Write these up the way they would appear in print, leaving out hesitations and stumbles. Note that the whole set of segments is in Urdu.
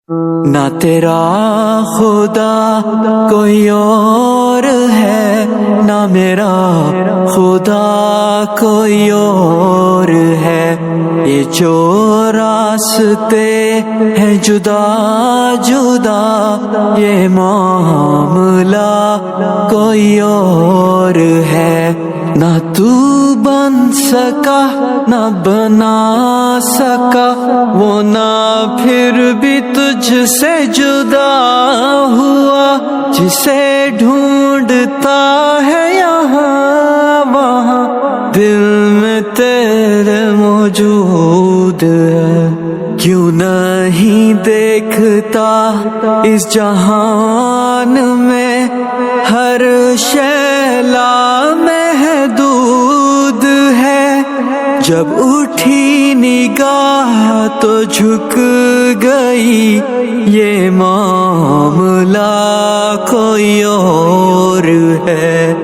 نہ تیرا خدا کوئی اور ہے، نہ میرا خدا کوئی اور ہے، یہ جو راستے ہیں جدا جدا، یہ معاملہ کوئی اور ہے۔ نہ تو بن سکا نہ بنا سکا وہ، نہ پھر بھی تجھ سے جدا ہوا، جسے ڈھونڈتا ہے یہاں وہاں، دل میں تیرے موجود ہے۔ کیوں نہیں دیکھتا اس جہان میں ہر شے لامحدود ہے، جب اٹھی نگاہ تو جھک گئی، یہ معاملہ کوئی اور ہے۔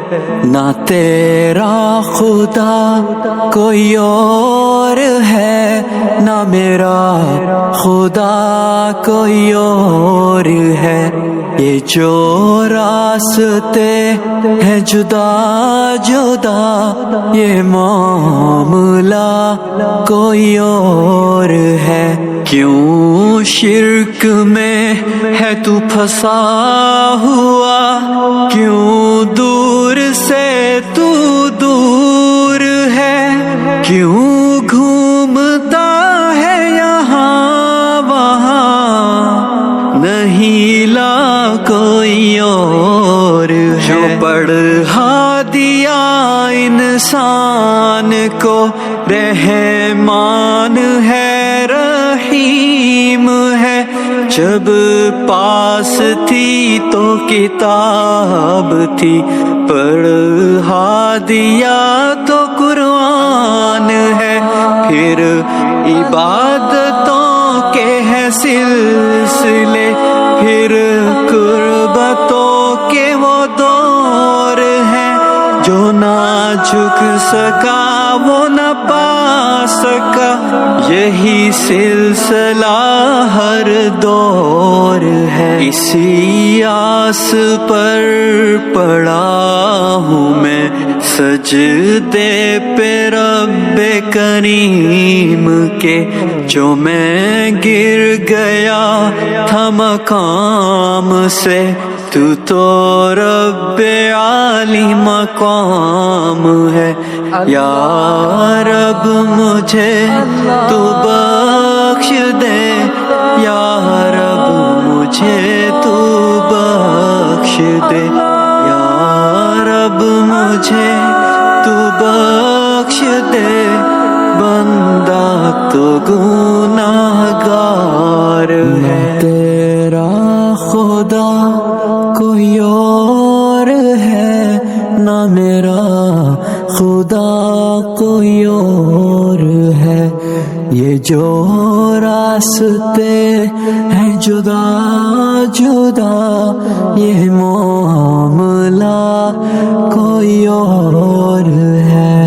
نہ تیرا خدا کوئی اور ہے، نہ میرا خدا کوئی اور ہے، یہ جو راستے ہیں جدا جدا، یہ معاملہ کوئی اور ہے۔ کیوں شرک میں ہے تو پھنسا ہوا، کیوں دور سے تو دور ہے، کیوں گھومتا ہے یہاں وہاں، نہیں لا کوئی اور ہے۔ جو پڑھا دیا انسان کو رحمان ہے رحیم ہے، جب پاس تھی تو کتاب تھی، پڑھا دیا تو قرآن ہے، پھر عبادتوں کے ہے سلسلے، پھر قربتوں کے وہ دور ہیں، جو نہ جھک سکا وہ نہ پا سکا، یہی سلسلہ ہر دور ہے۔ اسی آس پر پڑا ہوں میں سجدے پہ رب کریم کے، جو میں گر گیا تھا مقام سے، تو رب عالی مقام ہے۔ یا رب مجھے تو بخش دے، یا رب مجھے تو بخش دے، یا رب مجھے تو بخش دے، بندہ تو گناہگار ہے۔ تیرا خدا کوئی اور ہے، نہ میرا خدا کوئی اور ہے، یہ جو راستے ہیں جدا جدا، یہ معاملہ کوئی اور ہے۔